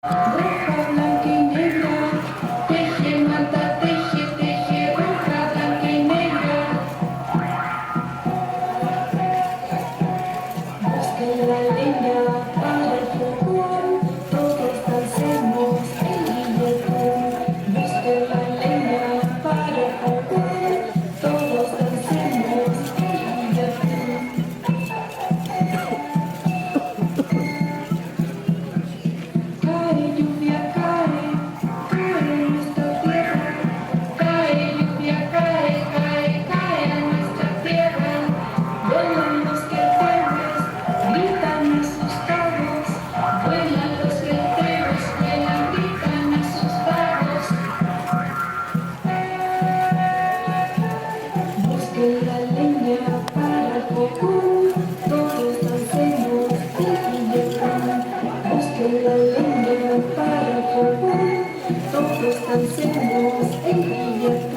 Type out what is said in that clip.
Roja, blanca y negra, teje, mata, teje, teje, roja, blanca y negra. Busquen la leña para el fogón, todos dancemos el guilletón. Busquen la leña para el fogón, todos dancemos el guilletón. Cae lluvia, cae en nuestra tierra. Cae lluvia, cae en nuestra tierra. Vuelan los guerreros, gritan asustados. Vuelan los guerreros, vuelan, gritan asustados. Busquen la leña para el fogón, todos dancemos el guilletón. Busquen la leña para el fogón, todos dancemos el guilletón.